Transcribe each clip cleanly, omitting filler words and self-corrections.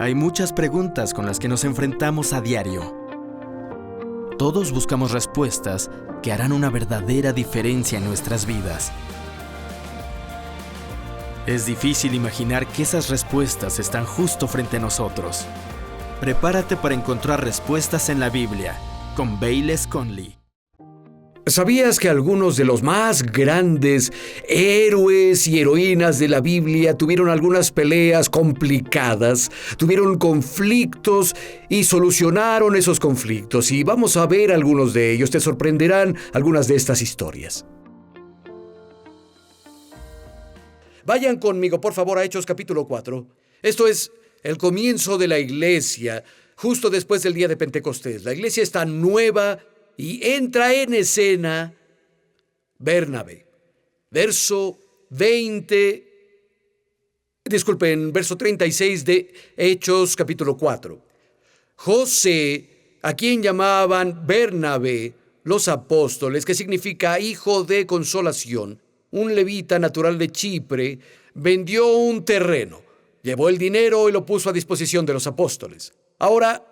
Hay muchas preguntas con las que nos enfrentamos a diario. Todos buscamos respuestas que harán una verdadera diferencia en nuestras vidas. Es difícil imaginar que esas respuestas están justo frente a nosotros. Prepárate para encontrar respuestas en la Biblia con Bayless Conley. ¿Sabías que algunos de los más grandes héroes y heroínas de la Biblia tuvieron algunas peleas complicadas, tuvieron conflictos y solucionaron esos conflictos? Y vamos a ver algunos de ellos. Te sorprenderán algunas de estas historias. Vayan conmigo, por favor, a Hechos capítulo 4. Esto es el comienzo de la iglesia, justo después del día de Pentecostés. La iglesia está nueva y entra en escena Bernabé. Verso 36 de Hechos capítulo 4. José, a quien llamaban Bernabé, los apóstoles, que significa hijo de consolación, un levita natural de Chipre, vendió un terreno, llevó el dinero y lo puso a disposición de los apóstoles. Ahora,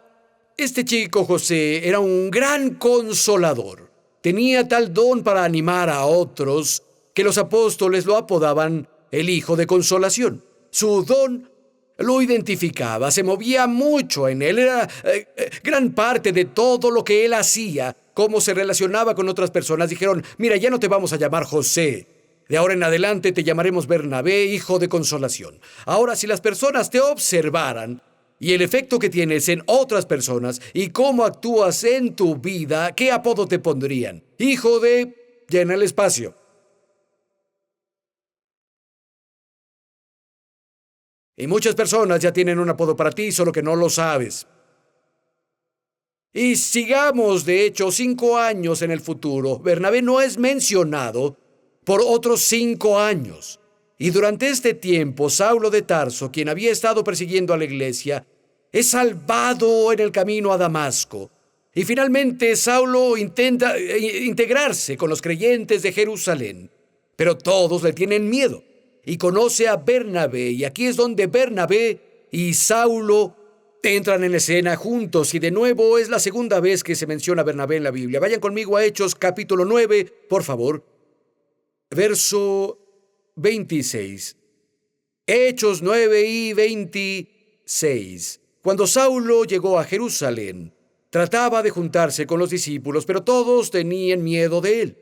este chico José era un gran consolador. Tenía tal don para animar a otros que los apóstoles lo apodaban el hijo de consolación. Su don lo identificaba, se movía mucho en él, era gran parte de todo lo que él hacía, cómo se relacionaba con otras personas. Dijeron: mira, ya no te vamos a llamar José, de ahora en adelante te llamaremos Bernabé, hijo de consolación. Ahora, si las personas te observaran y el efecto que tienes en otras personas y cómo actúas en tu vida, ¿qué apodo te pondrían? Hijo de... llena el espacio. Y muchas personas ya tienen un apodo para ti, solo que no lo sabes. Y sigamos, de hecho, 5 años en el futuro. Bernabé no es mencionado por otros 5 años. Y durante este tiempo, Saulo de Tarso, quien había estado persiguiendo a la iglesia, es salvado en el camino a Damasco. Y finalmente Saulo intenta integrarse con los creyentes de Jerusalén. Pero todos le tienen miedo. Y conoce a Bernabé. Y aquí es donde Bernabé y Saulo entran en escena juntos. Y de nuevo es la segunda vez que se menciona a Bernabé en la Biblia. Vayan conmigo a Hechos capítulo 9, por favor. Verso 26. Hechos 9 y 26. Cuando Saulo llegó a Jerusalén, trataba de juntarse con los discípulos, pero todos tenían miedo de él,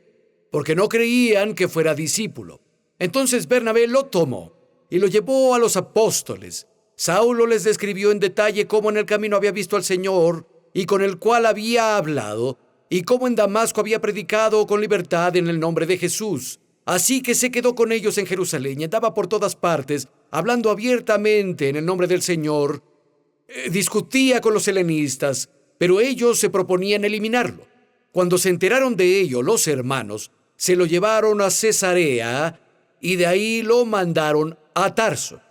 porque no creían que fuera discípulo. Entonces Bernabé lo tomó y lo llevó a los apóstoles. Saulo les describió en detalle cómo en el camino había visto al Señor y con el cual había hablado, y cómo en Damasco había predicado con libertad en el nombre de Jesús. Así que se quedó con ellos en Jerusalén y andaba por todas partes, hablando abiertamente en el nombre del Señor. Discutía con los helenistas, pero ellos se proponían eliminarlo. Cuando se enteraron de ello, los hermanos se lo llevaron a Cesarea y de ahí lo mandaron a Tarso.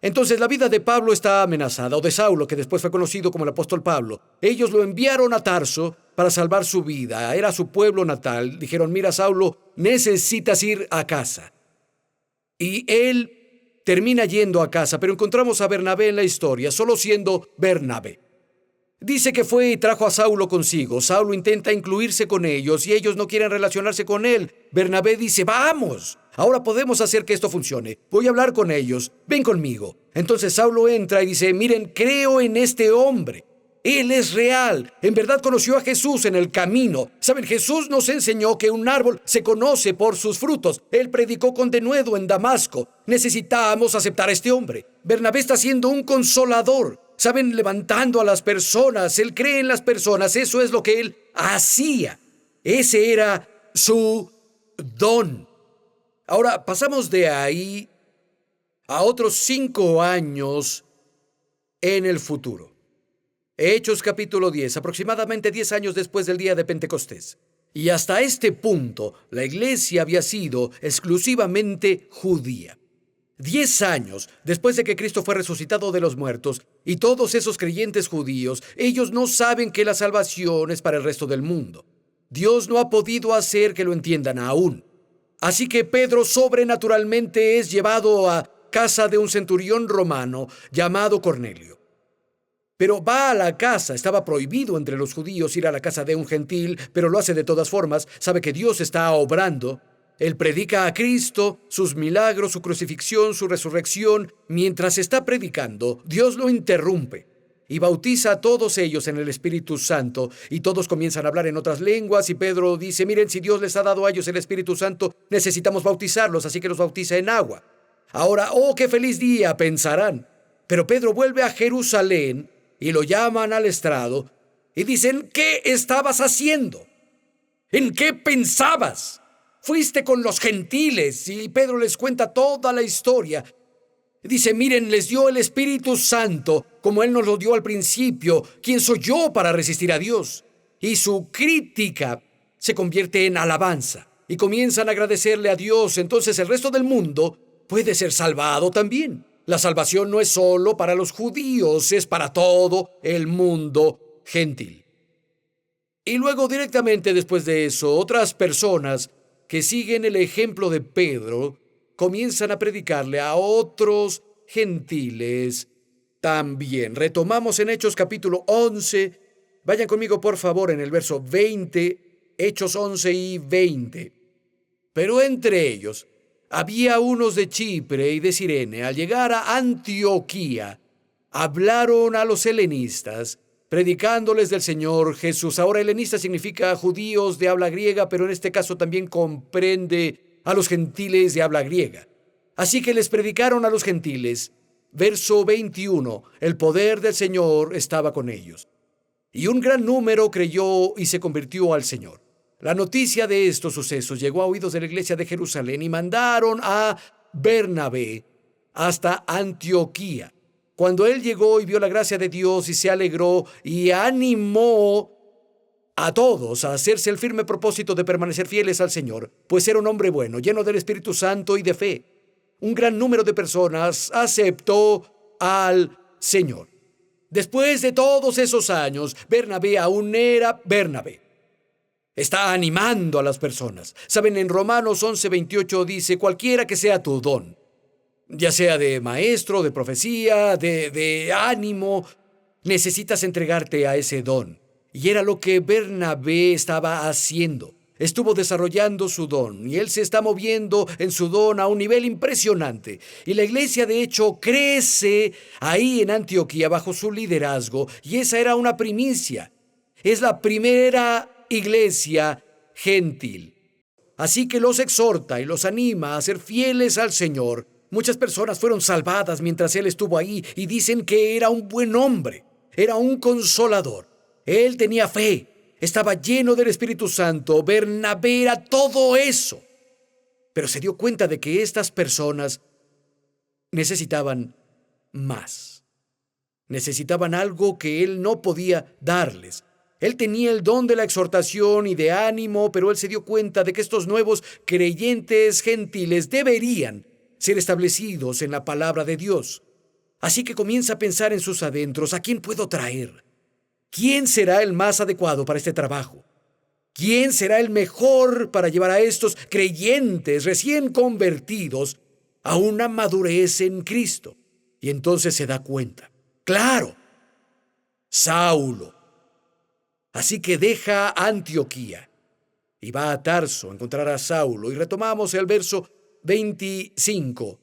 Entonces la vida de Pablo está amenazada, o de Saulo, que después fue conocido como el apóstol Pablo. Ellos lo enviaron a Tarso para salvar su vida. Era su pueblo natal. Dijeron: mira, Saulo, necesitas ir a casa. Y él termina yendo a casa, pero encontramos a Bernabé en la historia, solo siendo Bernabé. Dice que fue y trajo a Saulo consigo. Saulo intenta incluirse con ellos y ellos no quieren relacionarse con él. Bernabé dice: vamos, ahora podemos hacer que esto funcione. Voy a hablar con ellos. Ven conmigo. Entonces Saulo entra y dice: miren, creo en este hombre. Él es real. En verdad conoció a Jesús en el camino. Saben, Jesús nos enseñó que un árbol se conoce por sus frutos. Él predicó con denuedo en Damasco. Necesitamos aceptar a este hombre. Bernabé está siendo un consolador. Saben, levantando a las personas. Él cree en las personas. Eso es lo que él hacía. Ese era su don. Ahora pasamos de ahí a otros 5 años en el futuro. Hechos capítulo 10, aproximadamente 10 años después del día de Pentecostés. Y hasta este punto, la iglesia había sido exclusivamente judía. 10 años después de que Cristo fue resucitado de los muertos, y todos esos creyentes judíos, ellos no saben que la salvación es para el resto del mundo. Dios no ha podido hacer que lo entiendan aún. Así que Pedro sobrenaturalmente es llevado a casa de un centurión romano llamado Cornelio. pero va a la casa. Estaba prohibido entre los judíos ir a la casa de un gentil, pero lo hace de todas formas. Sabe que Dios está obrando. Él predica a Cristo, sus milagros, su crucifixión, su resurrección. Mientras está predicando, Dios lo interrumpe y bautiza a todos ellos en el Espíritu Santo, y todos comienzan a hablar en otras lenguas, y Pedro dice: miren, si Dios les ha dado a ellos el Espíritu Santo, necesitamos bautizarlos, así que los bautiza en agua. Ahora, oh, qué feliz día, pensarán. Pero Pedro vuelve a Jerusalén y lo llaman al estrado y dicen: ¿qué estabas haciendo? ¿En qué pensabas? Fuiste con los gentiles. Y Pedro les cuenta toda la historia. Dice: miren, les dio el Espíritu Santo, como Él nos lo dio al principio. ¿Quién soy yo para resistir a Dios? Y su crítica se convierte en alabanza, y comienzan a agradecerle a Dios. Entonces el resto del mundo puede ser salvado también. La salvación no es solo para los judíos, es para todo el mundo gentil. Y luego, directamente después de eso, otras personas que siguen el ejemplo de Pedro comienzan a predicarle a otros gentiles también. Retomamos en Hechos capítulo 11. Vayan conmigo, por favor, en el verso 20, Hechos 11 y 20. Pero entre ellos había unos de Chipre y de Cirene. Al llegar a Antioquía, hablaron a los helenistas, predicándoles del Señor Jesús. Ahora, helenista significa judíos de habla griega, pero en este caso también comprende a los gentiles de habla griega. Así que les predicaron a los gentiles. Verso 21, el poder del Señor estaba con ellos, y un gran número creyó y se convirtió al Señor. La noticia de estos sucesos llegó a oídos de la iglesia de Jerusalén, y mandaron a Bernabé hasta Antioquía. Cuando él llegó y vio la gracia de Dios, y se alegró y animó a todos a hacerse el firme propósito de permanecer fieles al Señor, pues era un hombre bueno, lleno del Espíritu Santo y de fe. Un gran número de personas aceptó al Señor. Después de todos esos años, Bernabé aún era Bernabé. Está animando a las personas. Saben, en Romanos 11:28 dice: cualquiera que sea tu don, ya sea de maestro, de profecía, de ánimo, necesitas entregarte a ese don. Y era lo que Bernabé estaba haciendo. Estuvo desarrollando su don, y él se está moviendo en su don a un nivel impresionante. Y la iglesia, de hecho, crece ahí en Antioquía bajo su liderazgo, y esa era una primicia. Es la primera iglesia gentil. Así que los exhorta y los anima a ser fieles al Señor. Muchas personas fueron salvadas mientras él estuvo ahí, y dicen que era un buen hombre, era un consolador. Él tenía fe. Estaba lleno del Espíritu Santo. Bernabé era todo eso. Pero se dio cuenta de que estas personas necesitaban más. Necesitaban algo que él no podía darles. Él tenía el don de la exhortación y de ánimo, pero él se dio cuenta de que estos nuevos creyentes gentiles deberían ser establecidos en la palabra de Dios. Así que comienza a pensar en sus adentros: ¿a quién puedo traer? ¿Quién será el más adecuado para este trabajo? ¿Quién será el mejor para llevar a estos creyentes recién convertidos a una madurez en Cristo? Y entonces se da cuenta. ¡Claro! Saulo. Así que deja Antioquía y va a Tarso a encontrar a Saulo. Y retomamos el verso 25.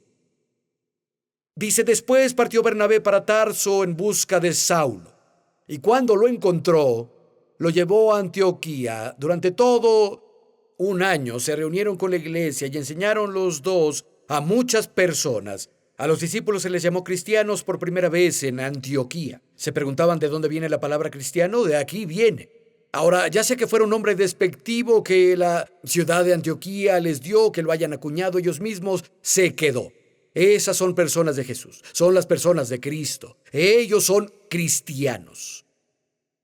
Dice: después partió Bernabé para Tarso en busca de Saulo. Y cuando lo encontró, lo llevó a Antioquía. Durante todo un año se reunieron con la iglesia y enseñaron los dos a muchas personas. A los discípulos se les llamó cristianos por primera vez en Antioquía. Se preguntaban de dónde viene la palabra cristiano. De aquí viene. Ahora, ya sea que fuera un nombre despectivo que la ciudad de Antioquía les dio, que lo hayan acuñado ellos mismos, se quedó. Esas son personas de Jesús, son las personas de Cristo. Ellos son cristianos.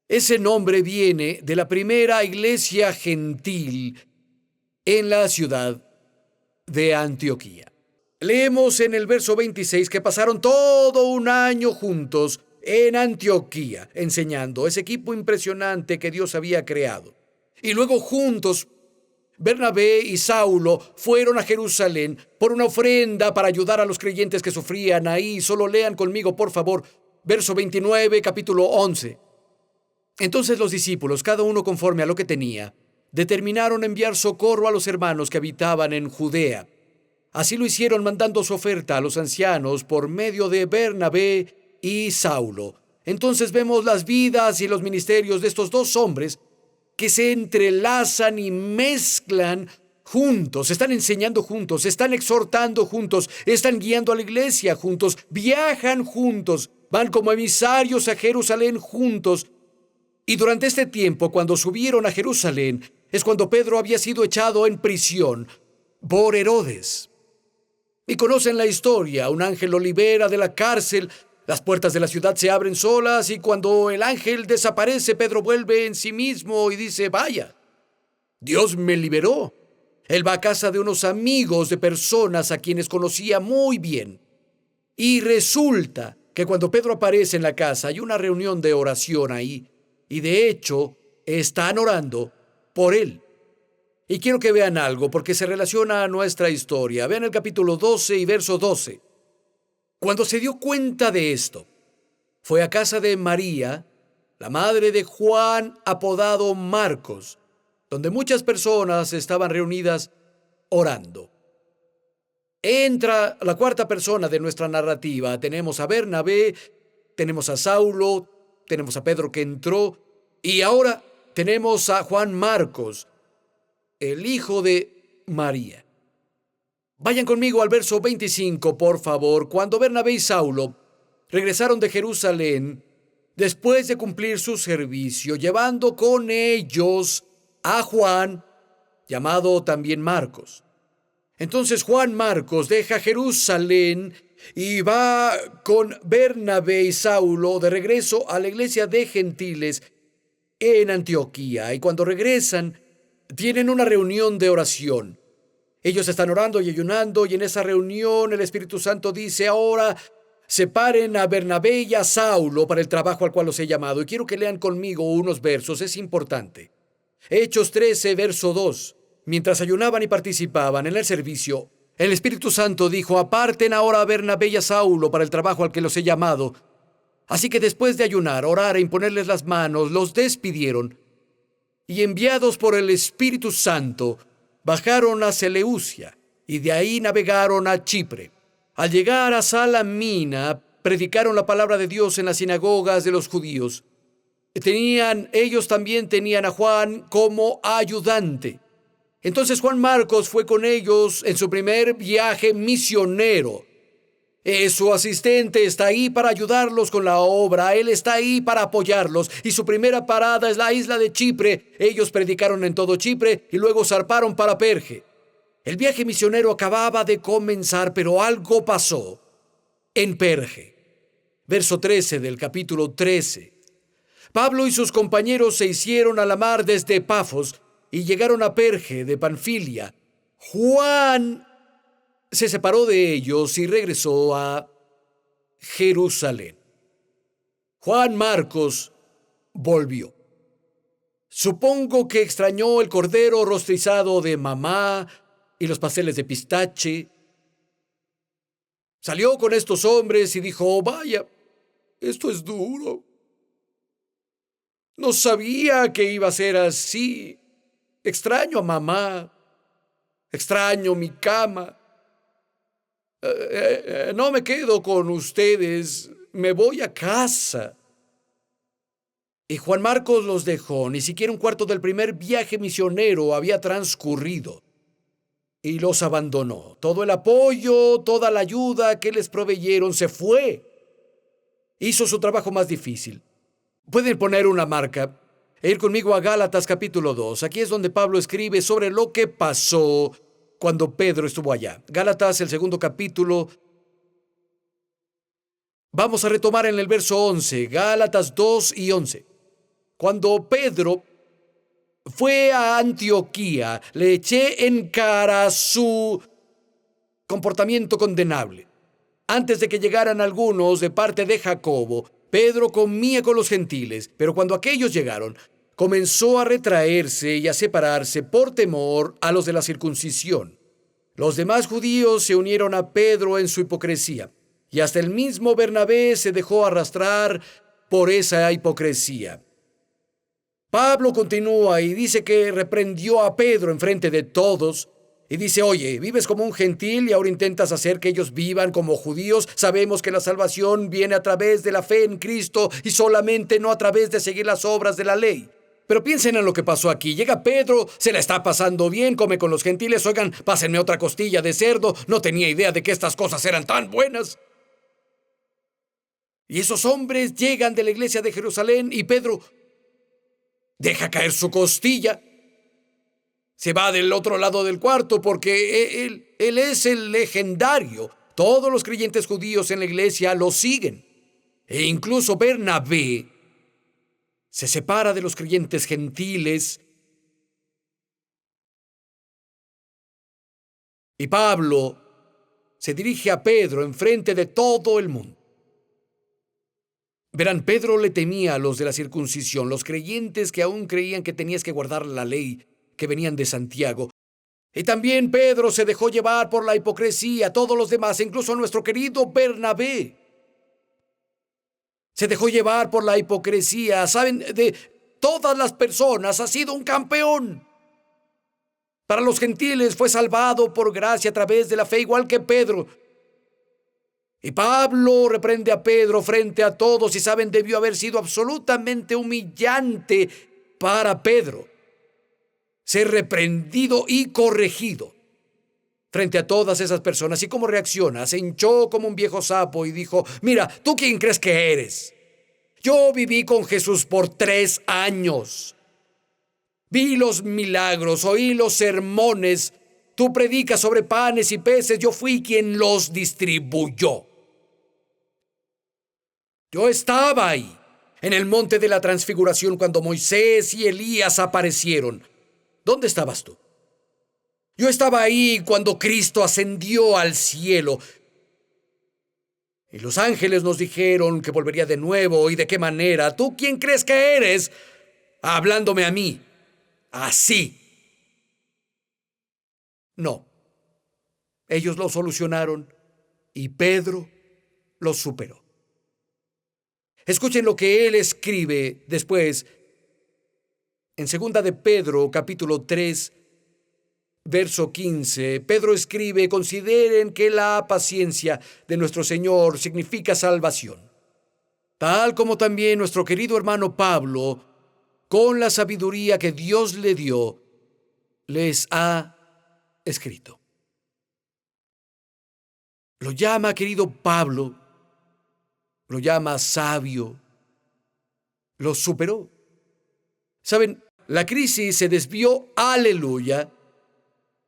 Ese nombre viene de la primera iglesia gentil en la ciudad de Antioquía. Leemos en el verso 26 que pasaron todo un año juntos en Antioquía, enseñando ese equipo impresionante que Dios había creado. Y luego juntos, Bernabé y Saulo fueron a Jerusalén por una ofrenda para ayudar a los creyentes que sufrían ahí. Solo lean conmigo, por favor, verso 29, capítulo 11. Entonces los discípulos, cada uno conforme a lo que tenía, determinaron enviar socorro a los hermanos que habitaban en Judea. Así lo hicieron mandando su oferta a los ancianos por medio de Bernabé y Saulo. Entonces vemos las vidas y los ministerios de estos dos hombres que se entrelazan y mezclan juntos, están enseñando juntos, están exhortando juntos, están guiando a la iglesia juntos, viajan juntos, van como emisarios a Jerusalén juntos. Y durante este tiempo, cuando subieron a Jerusalén, es cuando Pedro había sido echado en prisión por Herodes. Y conocen la historia, un ángel lo libera de la cárcel, las puertas de la ciudad se abren solas y cuando el ángel desaparece, Pedro vuelve en sí mismo y dice, vaya, Dios me liberó. Él va a casa de unos amigos de personas a quienes conocía muy bien. Y resulta que cuando Pedro aparece en la casa hay una reunión de oración ahí y de hecho están orando por él. Y quiero que vean algo porque se relaciona a nuestra historia. Vean el capítulo 12 y verso 12. Cuando se dio cuenta de esto, fue a casa de María, la madre de Juan, apodado Marcos, donde muchas personas estaban reunidas orando. Entra la cuarta persona de nuestra narrativa. Tenemos a Bernabé, tenemos a Saulo, tenemos a Pedro que entró, y ahora tenemos a Juan Marcos, el hijo de María. Vayan conmigo al verso 25, por favor. Cuando Bernabé y Saulo regresaron de Jerusalén, después de cumplir su servicio, llevando con ellos a Juan, llamado también Marcos. Entonces Juan Marcos deja Jerusalén y va con Bernabé y Saulo de regreso a la iglesia de gentiles en Antioquía. Y cuando regresan, tienen una reunión de oración. Ellos están orando y ayunando, y en esa reunión el Espíritu Santo dice, ahora separen a Bernabé y a Saulo para el trabajo al cual los he llamado. Y quiero que lean conmigo unos versos, es importante. Hechos 13, verso 2. Mientras ayunaban y participaban en el servicio, el Espíritu Santo dijo, aparten ahora a Bernabé y a Saulo para el trabajo al que los he llamado. Así que después de ayunar, orar e imponerles las manos, los despidieron. Y enviados por el Espíritu Santo, bajaron a Seleucia y de ahí navegaron a Chipre. Al llegar a Salamina, predicaron la palabra de Dios en las sinagogas de los judíos. Ellos también tenían a Juan como ayudante. Entonces Juan Marcos fue con ellos en su primer viaje misionero. Su asistente está ahí para ayudarlos con la obra, él está ahí para apoyarlos, y su primera parada es la isla de Chipre. Ellos predicaron en todo Chipre y luego zarparon para Perge. El viaje misionero acababa de comenzar, pero algo pasó en Perge. Verso 13 del capítulo 13. Pablo y sus compañeros se hicieron a la mar desde Pafos y llegaron a Perge de Panfilia. Juan se separó de ellos y regresó a Jerusalén. Juan Marcos volvió. Supongo que extrañó el cordero rostizado de mamá y los pasteles de pistache. Salió con estos hombres y dijo, oh, vaya, esto es duro. No sabía que iba a ser así. Extraño a mamá. Extraño mi cama. No me quedo con ustedes. Me voy a casa. Y Juan Marcos los dejó. Ni siquiera un cuarto del primer viaje misionero había transcurrido. Y los abandonó. Todo el apoyo, toda la ayuda que les proveyeron se fue. Hizo su trabajo más difícil. Pueden poner una marca e ir conmigo a Gálatas capítulo 2. Aquí es donde Pablo escribe sobre lo que pasó cuando Pedro estuvo allá. Gálatas, el segundo capítulo. Vamos a retomar en el verso 11. Gálatas 2 y 11. Cuando Pedro fue a Antioquía, le eché en cara su comportamiento condenable. Antes de que llegaran algunos de parte de Jacobo, Pedro comía con los gentiles, pero cuando aquellos llegaron, comenzó a retraerse y a separarse por temor a los de la circuncisión. Los demás judíos se unieron a Pedro en su hipocresía. Y hasta el mismo Bernabé se dejó arrastrar por esa hipocresía. Pablo continúa y dice que reprendió a Pedro enfrente de todos. Y dice, oye, vives como un gentil y ahora intentas hacer que ellos vivan como judíos. Sabemos que la salvación viene a través de la fe en Cristo y solamente no a través de seguir las obras de la ley. Pero piensen en lo que pasó aquí. Llega Pedro, se la está pasando bien, come con los gentiles. Oigan, pásenme otra costilla de cerdo. No tenía idea de que estas cosas eran tan buenas. Y esos hombres llegan de la iglesia de Jerusalén y Pedro deja caer su costilla. Se va del otro lado del cuarto porque él es el legendario. Todos los creyentes judíos en la iglesia lo siguen. E incluso Bernabé se separa de los creyentes gentiles. Y Pablo se dirige a Pedro enfrente de todo el mundo. Verán, Pedro le temía a los de la circuncisión, los creyentes que aún creían que tenías que guardar la ley, que venían de Santiago. Y también Pedro se dejó llevar por la hipocresía, todos los demás, incluso nuestro querido Bernabé. Se dejó llevar por la hipocresía. Saben, de todas las personas ha sido un campeón. Para los gentiles fue salvado por gracia a través de la fe, igual que Pedro. Y Pablo reprende a Pedro frente a todos y saben, debió haber sido absolutamente humillante para Pedro ser reprendido y corregido frente a todas esas personas. ¿Y cómo reacciona? Se hinchó como un viejo sapo y dijo, mira, ¿tú quién crees que eres? Yo viví con Jesús por 3 años. Vi los milagros, oí los sermones. Tú predicas sobre panes y peces, yo fui quien los distribuyó. Yo estaba ahí, en el monte de la transfiguración, cuando Moisés y Elías aparecieron. ¿Dónde estabas tú? Yo estaba ahí cuando Cristo ascendió al cielo. Y los ángeles nos dijeron que volvería de nuevo. ¿Y de qué manera? ¿Tú quién crees que eres? Hablándome a mí. Así. No. Ellos lo solucionaron y Pedro lo superó. Escuchen lo que él escribe después en 2 de Pedro, capítulo 3, verso 15. Pedro escribe, consideren que la paciencia de nuestro Señor significa salvación, tal como también nuestro querido hermano Pablo, con la sabiduría que Dios le dio, les ha escrito. Lo llama querido Pablo, lo llama sabio, lo superó. Saben, la crisis se desvió, aleluya,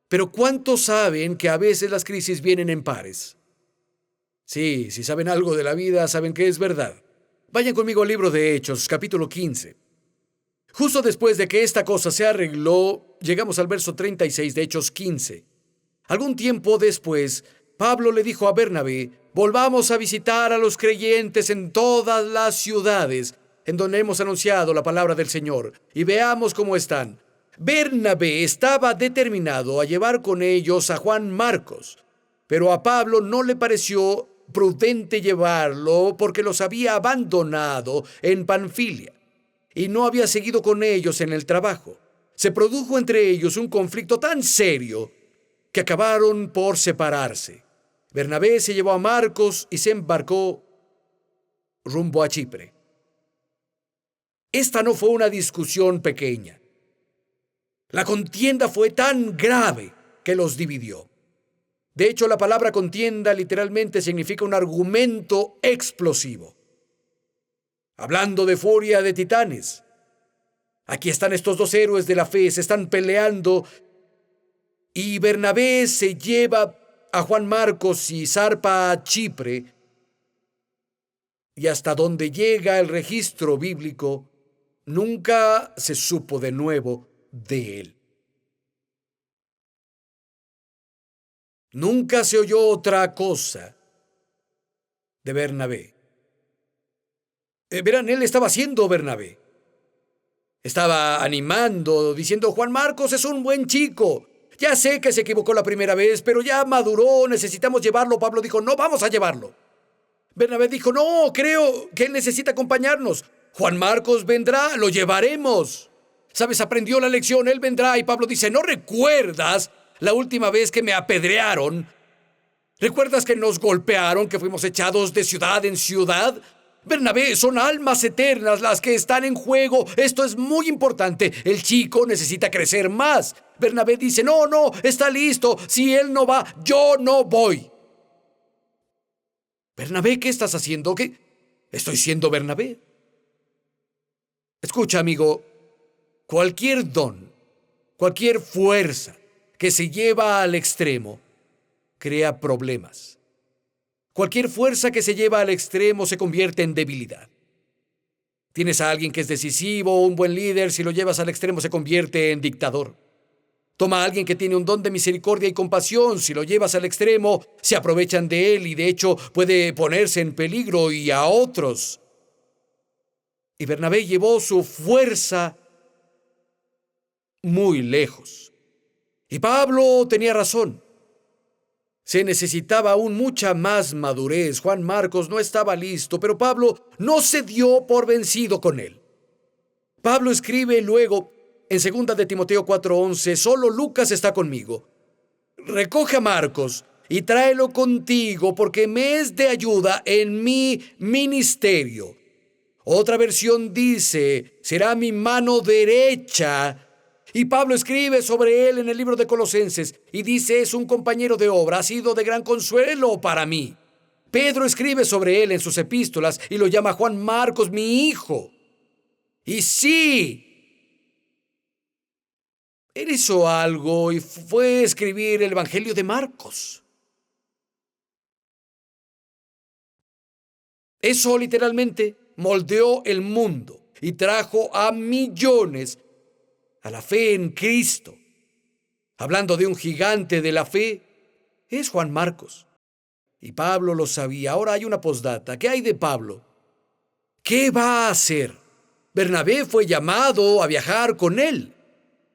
pero ¿cuántos saben que a veces las crisis vienen en pares? Sí, si saben algo de la vida, saben que es verdad. Vayan conmigo al libro de Hechos, capítulo 15. Justo después de que esta cosa se arregló, llegamos al verso 36 de Hechos 15. Algún tiempo después, Pablo le dijo a Bernabé, volvamos a visitar a los creyentes en todas las ciudades en donde hemos anunciado la palabra del Señor, y veamos cómo están. Bernabé estaba determinado a llevar con ellos a Juan Marcos, pero a Pablo no le pareció prudente llevarlo porque los había abandonado en Panfilia y no había seguido con ellos en el trabajo. Se produjo entre ellos un conflicto tan serio que acabaron por separarse. Bernabé se llevó a Marcos y se embarcó rumbo a Chipre. Esta no fue una discusión pequeña. La contienda fue tan grave que los dividió. De hecho, la palabra contienda literalmente significa un argumento explosivo. Hablando de furia de titanes. Aquí están estos dos héroes de la fe, se están peleando y Bernabé se lleva a Juan Marcos y zarpa a Chipre. Y hasta donde llega el registro bíblico, nunca se supo de nuevo de él. Nunca se oyó otra cosa de Bernabé. Verán, él estaba haciendo Bernabé. Estaba animando, diciendo, Juan Marcos es un buen chico. Ya sé que se equivocó la primera vez, pero ya maduró, necesitamos llevarlo. Pablo dijo, no vamos a llevarlo. Bernabé dijo, no, creo que él necesita acompañarnos. Juan Marcos vendrá, lo llevaremos. ¿Sabes? Aprendió la lección, él vendrá. Y Pablo dice, ¿no recuerdas la última vez que me apedrearon? ¿Recuerdas que nos golpearon, que fuimos echados de ciudad en ciudad? Bernabé, son almas eternas las que están en juego. Esto es muy importante. El chico necesita crecer más. Bernabé dice, no, está listo. Si él no va, yo no voy. Bernabé, ¿qué estás haciendo? ¿Qué? Estoy siendo Bernabé. Escucha, amigo, cualquier don, cualquier fuerza que se lleva al extremo, crea problemas. Cualquier fuerza que se lleva al extremo se convierte en debilidad. Tienes a alguien que es decisivo, un buen líder, si lo llevas al extremo se convierte en dictador. Toma a alguien que tiene un don de misericordia y compasión, si lo llevas al extremo, se aprovechan de él y de hecho puede ponerse en peligro y a otros. Y Bernabé llevó su fuerza muy lejos. Y Pablo tenía razón. Se necesitaba aún mucha más madurez. Juan Marcos no estaba listo, pero Pablo no se dio por vencido con él. Pablo escribe luego en 2 de Timoteo 4:11, solo Lucas está conmigo. Recoge a Marcos y tráelo contigo porque me es de ayuda en mi ministerio. Otra versión dice, será mi mano derecha. Y Pablo escribe sobre él en el libro de Colosenses y dice, es un compañero de obra, ha sido de gran consuelo para mí. Pedro escribe sobre él en sus epístolas y lo llama Juan Marcos, mi hijo. Y sí, él hizo algo y fue a escribir el Evangelio de Marcos. Eso literalmente moldeó el mundo y trajo a millones a la fe en Cristo. Hablando de un gigante de la fe, es Juan Marcos. Y Pablo lo sabía. Ahora hay una postdata. ¿Qué hay de Pablo? ¿Qué va a hacer? Bernabé fue llamado a viajar con él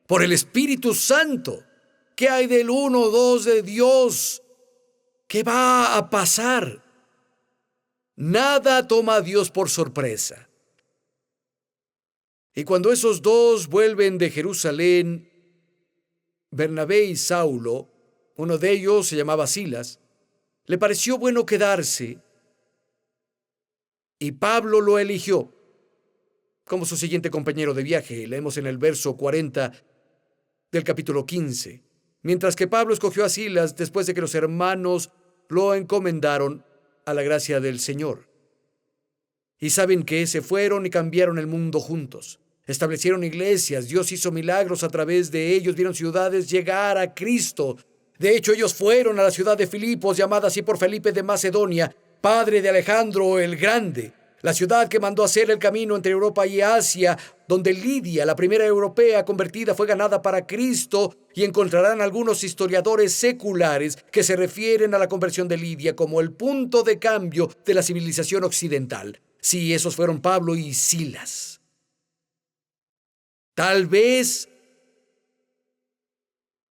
por el Espíritu Santo. ¿Qué hay del 1-2 de Dios? ¿Qué va a pasar? Nada toma a Dios por sorpresa. Y cuando esos dos vuelven de Jerusalén, Bernabé y Saulo, uno de ellos se llamaba Silas, le pareció bueno quedarse y Pablo lo eligió como su siguiente compañero de viaje. Leemos en el verso 40 del capítulo 15. Mientras que Pablo escogió a Silas después de que los hermanos lo encomendaron a la gracia del Señor. Y saben que se fueron y cambiaron el mundo juntos. Establecieron iglesias, Dios hizo milagros a través de ellos, vieron ciudades llegar a Cristo. De hecho, ellos fueron a la ciudad de Filipos, llamada así por Felipe de Macedonia, padre de Alejandro el Grande, la ciudad que mandó hacer el camino entre Europa y Asia, donde Lidia, la primera europea convertida, fue ganada para Cristo, y encontrarán algunos historiadores seculares que se refieren a la conversión de Lidia como el punto de cambio de la civilización occidental. Sí, esos fueron Pablo y Silas. Tal vez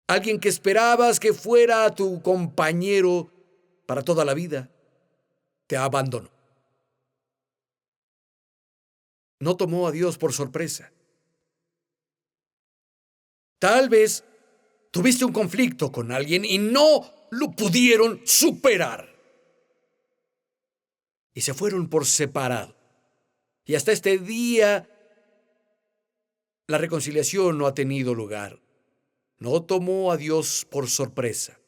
alguien que esperabas que fuera tu compañero para toda la vida, te abandonó. No tomó a Dios por sorpresa. Tal vez tuviste un conflicto con alguien y no lo pudieron superar. Y se fueron por separado. Y hasta este día la reconciliación no ha tenido lugar. No tomó a Dios por sorpresa.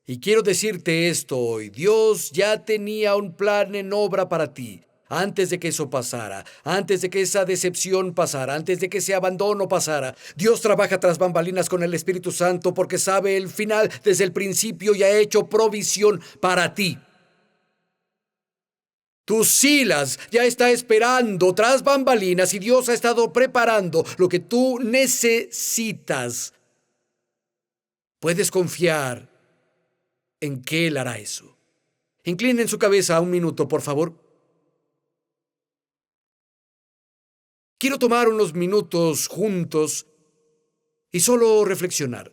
Y quiero decirte esto hoy. Dios ya tenía un plan en obra para ti. Antes de que eso pasara, antes de que esa decepción pasara, antes de que ese abandono pasara, Dios trabaja tras bambalinas con el Espíritu Santo porque sabe el final desde el principio y ha hecho provisión para ti. Tu Silas ya está esperando tras bambalinas y Dios ha estado preparando lo que tú necesitas. Puedes confiar en que Él hará eso. Inclinen su cabeza un minuto, por favor. Quiero tomar unos minutos juntos y solo reflexionar.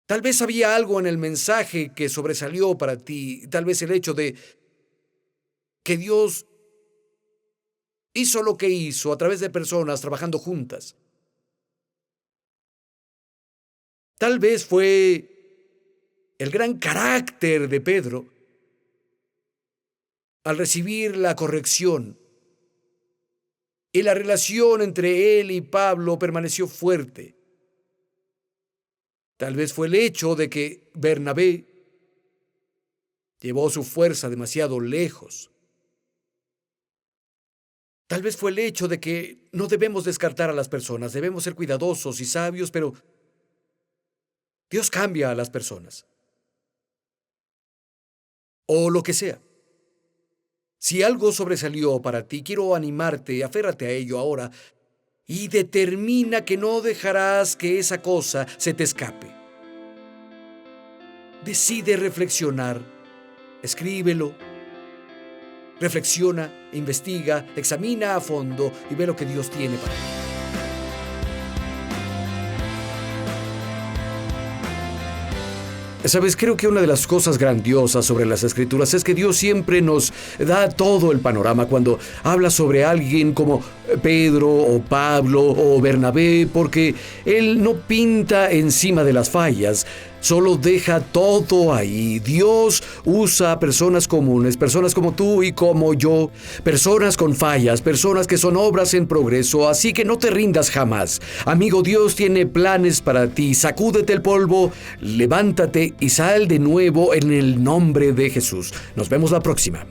Tal vez había algo en el mensaje que sobresalió para ti, tal vez el hecho de que Dios hizo lo que hizo a través de personas trabajando juntas. Tal vez fue el gran carácter de Pedro al recibir la corrección, y la relación entre él y Pablo permaneció fuerte. Tal vez fue el hecho de que Bernabé llevó su fuerza demasiado lejos. Tal vez fue el hecho de que no debemos descartar a las personas, debemos ser cuidadosos y sabios, pero Dios cambia a las personas. O lo que sea. Si algo sobresalió para ti, quiero animarte, aférrate a ello ahora y determina que no dejarás que esa cosa se te escape. Decide reflexionar, escríbelo, reflexiona, investiga, examina a fondo y ve lo que Dios tiene para ti. Sabes, creo que una de las cosas grandiosas sobre las Escrituras es que Dios siempre nos da todo el panorama cuando habla sobre alguien como Pedro o Pablo o Bernabé, porque Él no pinta encima de las fallas, solo deja todo ahí. Dios usa a personas comunes, personas como tú y como yo, personas con fallas, personas que son obras en progreso, así que no te rindas jamás. Amigo, Dios tiene planes para ti. Sacúdete el polvo, levántate y sal de nuevo en el nombre de Jesús. Nos vemos la próxima.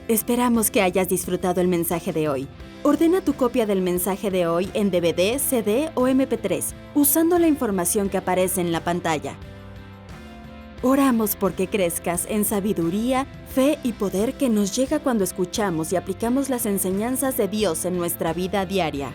Esperamos que hayas disfrutado el mensaje de hoy. Ordena tu copia del mensaje de hoy en DVD, CD o MP3, usando la información que aparece en la pantalla. Oramos porque crezcas en sabiduría, fe y poder que nos llega cuando escuchamos y aplicamos las enseñanzas de Dios en nuestra vida diaria.